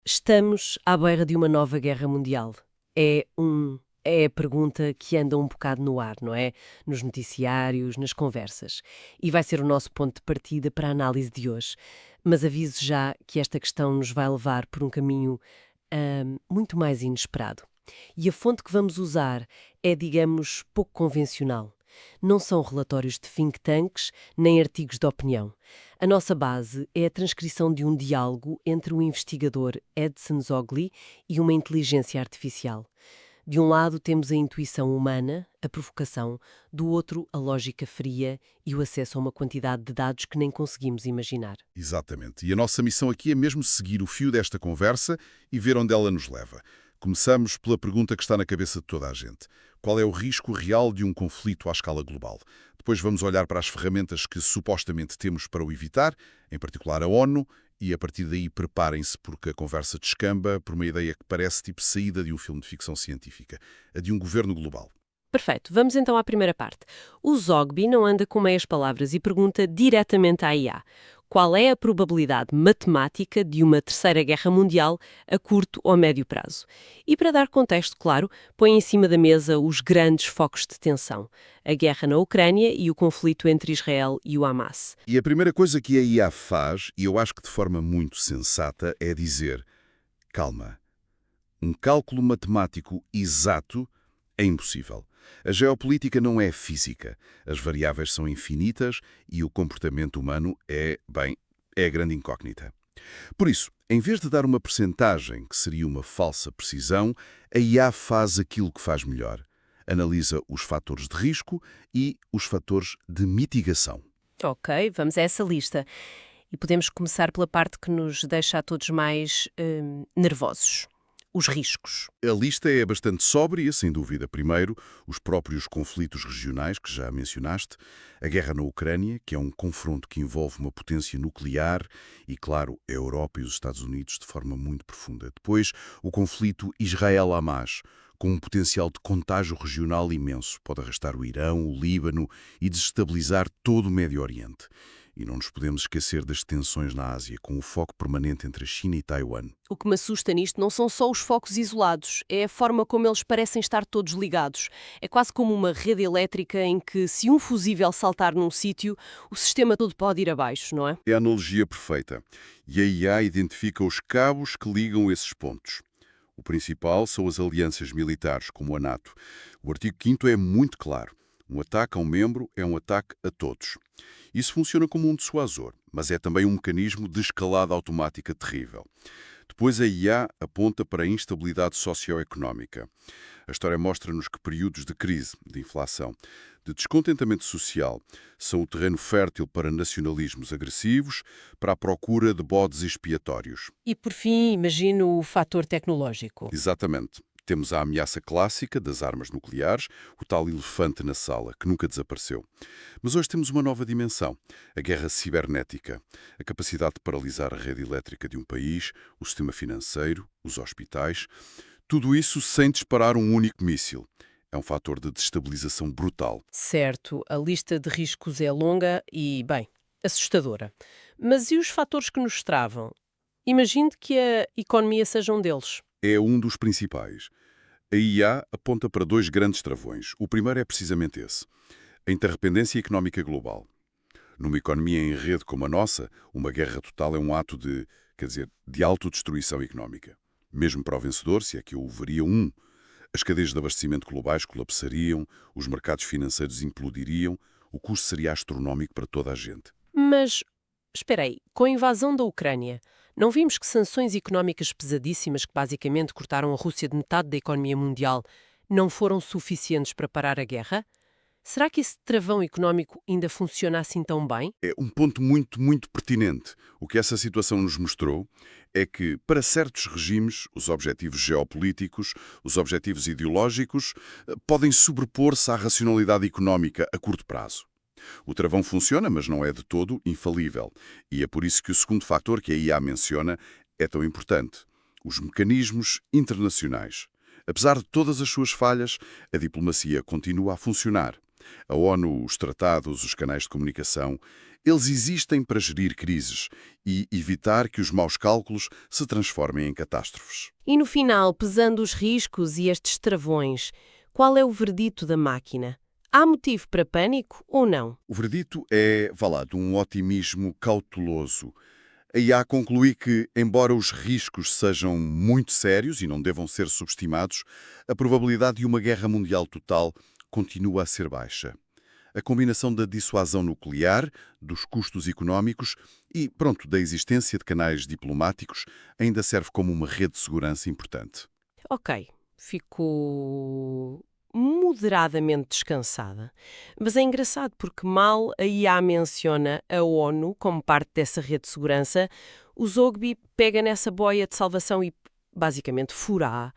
Estamos à beira de uma nova guerra mundial. É a pergunta que anda um bocado no ar, não é? Nos noticiários, nas conversas. E vai ser o nosso ponto de partida para a análise de hoje. Mas aviso já que esta questão nos vai levar por um caminho, muito mais inesperado. E a fonte que vamos usar é, digamos, pouco convencional. Não são relatórios de think tanks nem artigos de opinião. A nossa base é a transcrição de um diálogo entre o investigador Edson Zogli e uma inteligência artificial. De um lado temos a intuição humana, a provocação, do outro a lógica fria e o acesso a uma quantidade de dados que nem conseguimos imaginar. Exatamente. E a nossa missão aqui é mesmo seguir o fio desta conversa e ver onde ela nos leva. Começamos pela pergunta que está na cabeça de toda a gente. Qual é o risco real de um conflito à escala global? Depois vamos olhar para as ferramentas que supostamente temos para o evitar, em particular a ONU, e a partir daí preparem-se porque a conversa descamba por uma ideia que parece tipo saída de um filme de ficção científica, a de um governo global. Perfeito, vamos então à primeira parte. O Zogby não anda com meias palavras e pergunta diretamente à IA: qual é a probabilidade matemática de uma terceira guerra mundial a curto ou médio prazo? E para dar contexto, claro, põe em cima da mesa os grandes focos de tensão: a guerra na Ucrânia e o conflito entre Israel e o Hamas. E a primeira coisa que a IA faz, e eu acho que de forma muito sensata, é dizer: calma, um cálculo matemático exato é impossível. A geopolítica não é física. As variáveis são infinitas e o comportamento humano é a grande incógnita. Por isso, em vez de dar uma percentagem, que seria uma falsa precisão, a IA faz aquilo que faz melhor. Analisa os fatores de risco e os fatores de mitigação. Ok, vamos a essa lista. E podemos começar pela parte que nos deixa a todos mais nervosos: os riscos. A lista é bastante sóbria, sem dúvida. Primeiro, os próprios conflitos regionais, que já mencionaste, a guerra na Ucrânia, que é um confronto que envolve uma potência nuclear e, claro, a Europa e os Estados Unidos de forma muito profunda. Depois, o conflito Israel-Hamas, com um potencial de contágio regional imenso. Pode arrastar o Irão, o Líbano e desestabilizar todo o Médio Oriente. E não nos podemos esquecer das tensões na Ásia, com o foco permanente entre a China e Taiwan. O que me assusta nisto não são só os focos isolados, é a forma como eles parecem estar todos ligados. É quase como uma rede elétrica em que, se um fusível saltar num sítio, o sistema todo pode ir abaixo, não é? É a analogia perfeita. E a IA identifica os cabos que ligam esses pontos. O principal são as alianças militares, como a NATO. O artigo 5º é muito claro. Um ataque a um membro é um ataque a todos. Isso funciona como um dissuasor, mas é também um mecanismo de escalada automática terrível. Depois a IA aponta para a instabilidade socioeconómica. A história mostra-nos que períodos de crise, de inflação, de descontentamento social são o terreno fértil para nacionalismos agressivos, para a procura de bodes expiatórios. E por fim, imagino o fator tecnológico. Exatamente. Temos a ameaça clássica das armas nucleares, o tal elefante na sala, que nunca desapareceu. Mas hoje temos uma nova dimensão, a guerra cibernética, a capacidade de paralisar a rede elétrica de um país, o sistema financeiro, os hospitais, tudo isso sem disparar um único míssil. É um fator de destabilização brutal. Certo, a lista de riscos é longa e, bem, assustadora. Mas e os fatores que nos travam? Imagine que a economia seja um deles. É um dos principais. A IA aponta para dois grandes travões. O primeiro é precisamente esse: a interdependência económica global. Numa economia em rede como a nossa, uma guerra total é um ato de autodestruição económica. Mesmo para o vencedor, se é que houveria um, as cadeias de abastecimento globais colapsariam, os mercados financeiros implodiriam, o custo seria astronómico para toda a gente. Mas, espera aí, com a invasão da Ucrânia, não vimos que sanções económicas pesadíssimas que basicamente cortaram a Rússia de metade da economia mundial não foram suficientes para parar a guerra? Será que esse travão económico ainda funciona assim tão bem? É um ponto muito, muito pertinente. O que essa situação nos mostrou é que, para certos regimes, os objetivos geopolíticos, os objetivos ideológicos, podem sobrepor-se à racionalidade económica a curto prazo. O travão funciona, mas não é de todo infalível. E é por isso que o segundo fator que a IA menciona é tão importante: os mecanismos internacionais. Apesar de todas as suas falhas, a diplomacia continua a funcionar. A ONU, os tratados, os canais de comunicação, eles existem para gerir crises e evitar que os maus cálculos se transformem em catástrofes. E no final, pesando os riscos e estes travões, qual é o verdito da máquina? Há motivo para pânico ou não? O verdito é, vá lá, de um otimismo cauteloso. A IA conclui que, embora os riscos sejam muito sérios e não devam ser subestimados, a probabilidade de uma guerra mundial total continua a ser baixa. A combinação da dissuasão nuclear, dos custos económicos e, pronto, da existência de canais diplomáticos ainda serve como uma rede de segurança importante. Ok, fico moderadamente descansada. Mas é engraçado porque mal a IA menciona a ONU como parte dessa rede de segurança, o Zogby pega nessa boia de salvação e basicamente fura-a.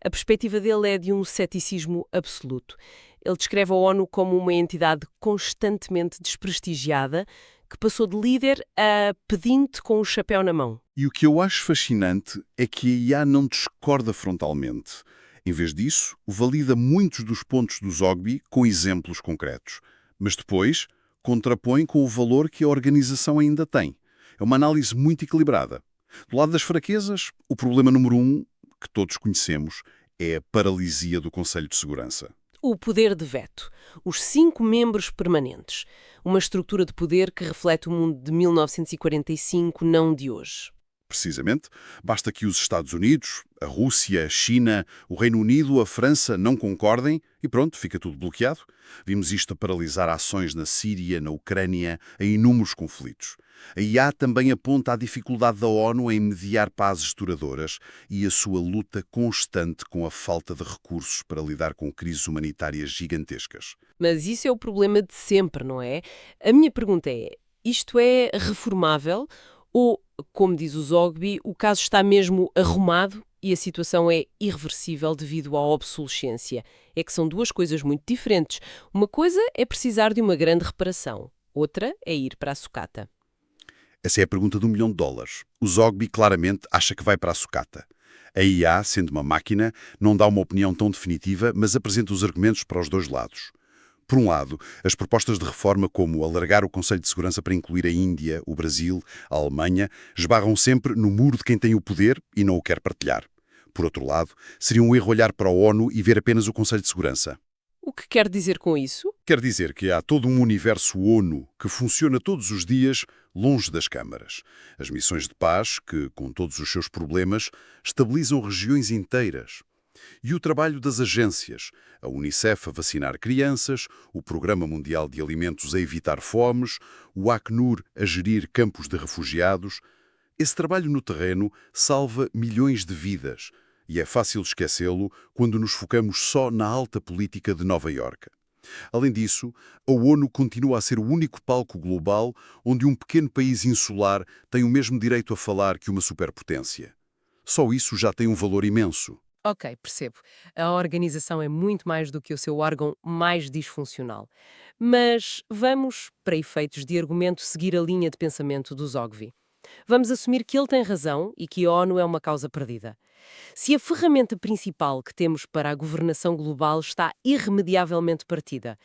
A perspectiva dele é de um ceticismo absoluto. Ele descreve a ONU como uma entidade constantemente desprestigiada que passou de líder a pedinte com o chapéu na mão. E o que eu acho fascinante é que a IA não discorda frontalmente. Em vez disso, valida muitos dos pontos do Zogby com exemplos concretos, mas depois contrapõe com o valor que a organização ainda tem. É uma análise muito equilibrada. Do lado das fraquezas, o problema número 1, que todos conhecemos, é a paralisia do Conselho de Segurança. O poder de veto. Os 5 membros permanentes. Uma estrutura de poder que reflete o mundo de 1945, não de hoje. Precisamente, basta que os Estados Unidos, a Rússia, a China, o Reino Unido, a França não concordem e pronto, fica tudo bloqueado. Vimos isto a paralisar ações na Síria, na Ucrânia, em inúmeros conflitos. A IA também aponta a dificuldade da ONU em mediar pazes duradouras e a sua luta constante com a falta de recursos para lidar com crises humanitárias gigantescas. Mas isso é o problema de sempre, não é? A minha pergunta é, isto é reformável ou, como diz o Zogby, o caso está mesmo arrumado e a situação é irreversível devido à obsolescência? É que são duas coisas muito diferentes. Uma coisa é precisar de uma grande reparação, outra é ir para a sucata. Essa é a pergunta de $1 milhão. O Zogby claramente acha que vai para a sucata. A IA, sendo uma máquina, não dá uma opinião tão definitiva, mas apresenta os argumentos para os dois lados. Por um lado, as propostas de reforma como alargar o Conselho de Segurança para incluir a Índia, o Brasil, a Alemanha, esbarram sempre no muro de quem tem o poder e não o quer partilhar. Por outro lado, seria um erro olhar para a ONU e ver apenas o Conselho de Segurança. O que quer dizer com isso? Quer dizer que há todo um universo ONU que funciona todos os dias longe das câmaras. As missões de paz, que, com todos os seus problemas, estabilizam regiões inteiras. E o trabalho das agências, a Unicef a vacinar crianças, o Programa Mundial de Alimentos a evitar fomes, o Acnur a gerir campos de refugiados. Esse trabalho no terreno salva milhões de vidas e é fácil esquecê-lo quando nos focamos só na alta política de Nova Iorque. Além disso, a ONU continua a ser o único palco global onde um pequeno país insular tem o mesmo direito a falar que uma superpotência. Só isso já tem um valor imenso. Ok, percebo. A organização é muito mais do que o seu órgão mais disfuncional. Mas vamos, para efeitos de argumento, seguir a linha de pensamento do Zogby. Vamos assumir que ele tem razão e que a ONU é uma causa perdida. Se a ferramenta principal que temos para a governação global está irremediavelmente partida,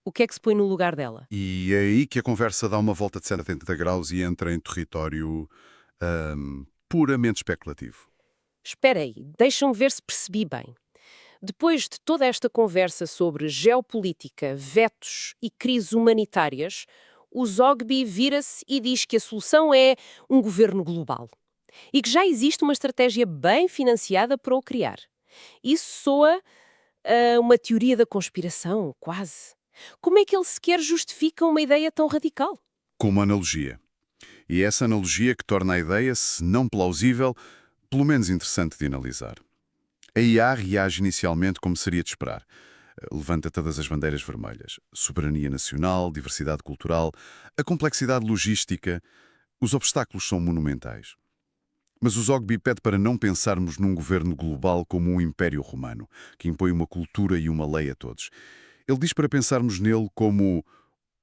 o que é que se põe no lugar dela? E é aí que a conversa dá uma volta de 180 graus e entra em território puramente especulativo. Espera aí, deixa-me ver se percebi bem. Depois de toda esta conversa sobre geopolítica, vetos e crises humanitárias, o Zogby vira-se e diz que a solução é um governo global. E que já existe uma estratégia bem financiada para o criar. Isso soa a uma teoria da conspiração, quase. Como é que ele sequer justifica uma ideia tão radical? Com uma analogia. E é essa analogia que torna a ideia, se não plausível, pelo menos interessante de analisar. A IA reage inicialmente como seria de esperar. Levanta todas as bandeiras vermelhas. Soberania nacional, diversidade cultural, a complexidade logística. Os obstáculos são monumentais. Mas o Zogby pede para não pensarmos num governo global como um império romano, que impõe uma cultura e uma lei a todos. Ele diz para pensarmos nele como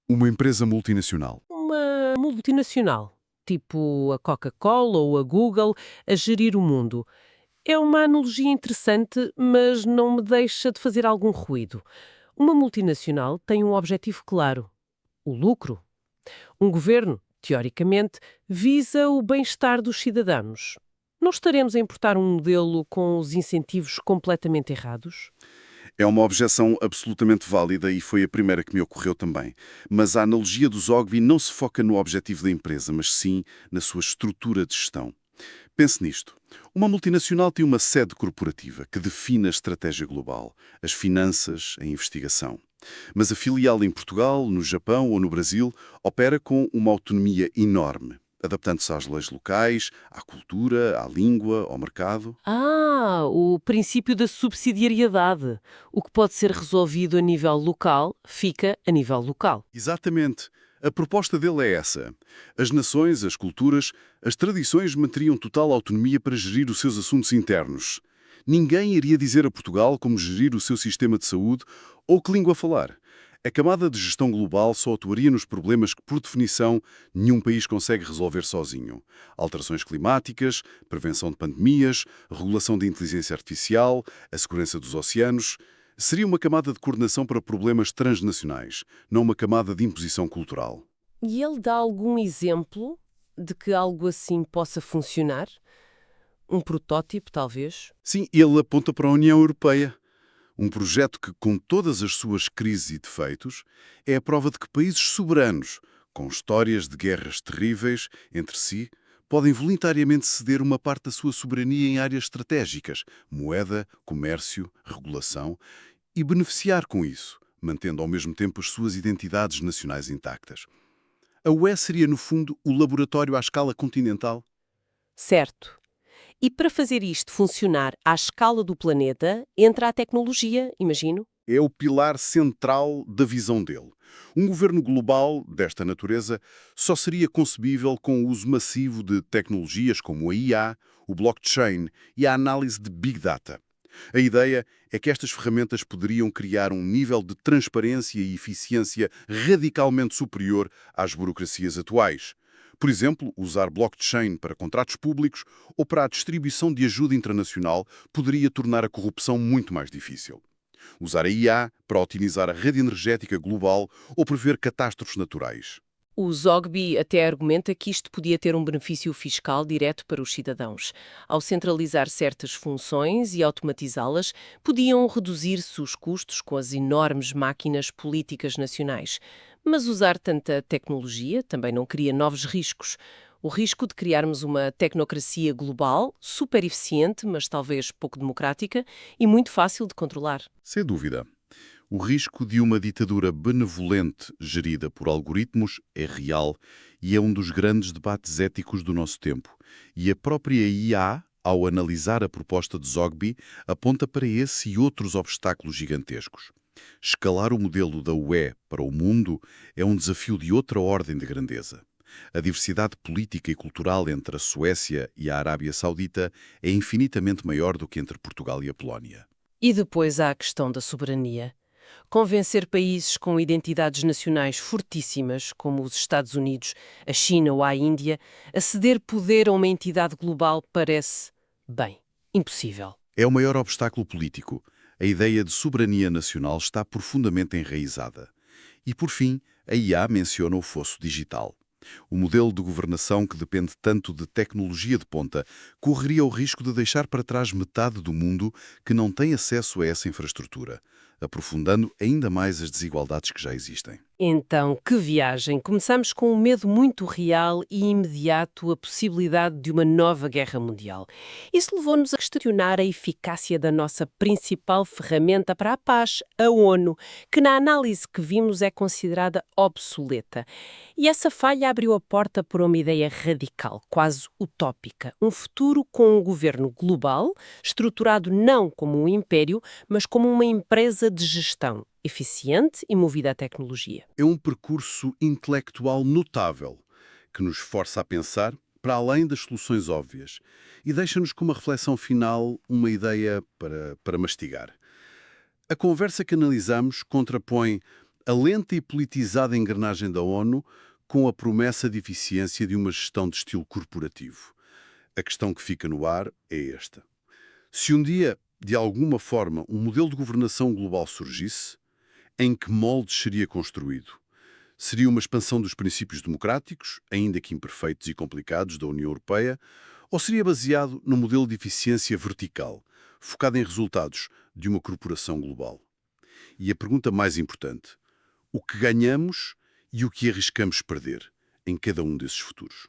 uma empresa multinacional. Uma multinacional, tipo a Coca-Cola ou a Google, a gerir o mundo. É uma analogia interessante, mas não me deixa de fazer algum ruído. Uma multinacional tem um objetivo claro: o lucro. Um governo, teoricamente, visa o bem-estar dos cidadãos. Não estaremos a importar um modelo com os incentivos completamente errados? É uma objeção absolutamente válida e foi a primeira que me ocorreu também. Mas a analogia do Zogby não se foca no objetivo da empresa, mas sim na sua estrutura de gestão. Pense nisto. Uma multinacional tem uma sede corporativa que define a estratégia global, as finanças, a investigação. Mas a filial em Portugal, no Japão ou no Brasil opera com uma autonomia enorme, adaptando-se às leis locais, à cultura, à língua, ao mercado. O princípio da subsidiariedade. O que pode ser resolvido a nível local, fica a nível local. Exatamente. A proposta dele é essa. As nações, as culturas, as tradições manteriam total autonomia para gerir os seus assuntos internos. Ninguém iria dizer a Portugal como gerir o seu sistema de saúde ou que língua falar. A camada de gestão global só atuaria nos problemas que, por definição, nenhum país consegue resolver sozinho. Alterações climáticas, prevenção de pandemias, regulação da inteligência artificial, a segurança dos oceanos. Seria uma camada de coordenação para problemas transnacionais, não uma camada de imposição cultural. E ele dá algum exemplo de que algo assim possa funcionar? Um protótipo, talvez? Sim, ele aponta para a União Europeia. Um projeto que, com todas as suas crises e defeitos, é a prova de que países soberanos, com histórias de guerras terríveis entre si, podem voluntariamente ceder uma parte da sua soberania em áreas estratégicas, moeda, comércio, regulação, e beneficiar com isso, mantendo ao mesmo tempo as suas identidades nacionais intactas. A UE seria, no fundo, o laboratório à escala continental. Certo. E para fazer isto funcionar à escala do planeta, entra a tecnologia, imagino? É o pilar central da visão dele. Um governo global desta natureza só seria concebível com o uso massivo de tecnologias como a IA, o blockchain e a análise de Big Data. A ideia é que estas ferramentas poderiam criar um nível de transparência e eficiência radicalmente superior às burocracias atuais. Por exemplo, usar blockchain para contratos públicos ou para a distribuição de ajuda internacional poderia tornar a corrupção muito mais difícil. Usar a IA para otimizar a rede energética global ou prever catástrofes naturais. O Zogby até argumenta que isto podia ter um benefício fiscal direto para os cidadãos. Ao centralizar certas funções e automatizá-las, podiam reduzir-se os custos com as enormes máquinas políticas nacionais. Mas usar tanta tecnologia também não cria novos riscos. O risco de criarmos uma tecnocracia global, super eficiente, mas talvez pouco democrática e muito fácil de controlar. Sem dúvida. O risco de uma ditadura benevolente gerida por algoritmos é real e é um dos grandes debates éticos do nosso tempo. E a própria IA, ao analisar a proposta de Zogby, aponta para esse e outros obstáculos gigantescos. Escalar o modelo da UE para o mundo é um desafio de outra ordem de grandeza. A diversidade política e cultural entre a Suécia e a Arábia Saudita é infinitamente maior do que entre Portugal e a Polónia. E depois há a questão da soberania. Convencer países com identidades nacionais fortíssimas, como os Estados Unidos, a China ou a Índia, a ceder poder a uma entidade global parece, bem, impossível. É o maior obstáculo político. A ideia de soberania nacional está profundamente enraizada. E, por fim, a IA menciona o fosso digital. O modelo de governação que depende tanto de tecnologia de ponta correria o risco de deixar para trás metade do mundo que não tem acesso a essa infraestrutura, aprofundando ainda mais as desigualdades que já existem. Então, que viagem! Começamos com um medo muito real e imediato, a possibilidade de uma nova guerra mundial. Isso levou-nos a questionar a eficácia da nossa principal ferramenta para a paz, a ONU, que na análise que vimos é considerada obsoleta. E essa falha abriu a porta para uma ideia radical, quase utópica. Um futuro com um governo global, estruturado não como um império, mas como uma empresa de gestão eficiente e movida à tecnologia. É um percurso intelectual notável que nos força a pensar para além das soluções óbvias e deixa-nos com uma reflexão final, uma ideia para mastigar. A conversa que analisamos contrapõe a lenta e politizada engrenagem da ONU com a promessa de eficiência de uma gestão de estilo corporativo. A questão que fica no ar é esta. Se um dia, de alguma forma, um modelo de governação global surgisse, Em que moldes seria construído? Seria uma expansão dos princípios democráticos, ainda que imperfeitos e complicados, da União Europeia, ou seria baseado no modelo de eficiência vertical, focado em resultados de uma corporação global? E a pergunta mais importante: o que ganhamos e o que arriscamos perder em cada um desses futuros?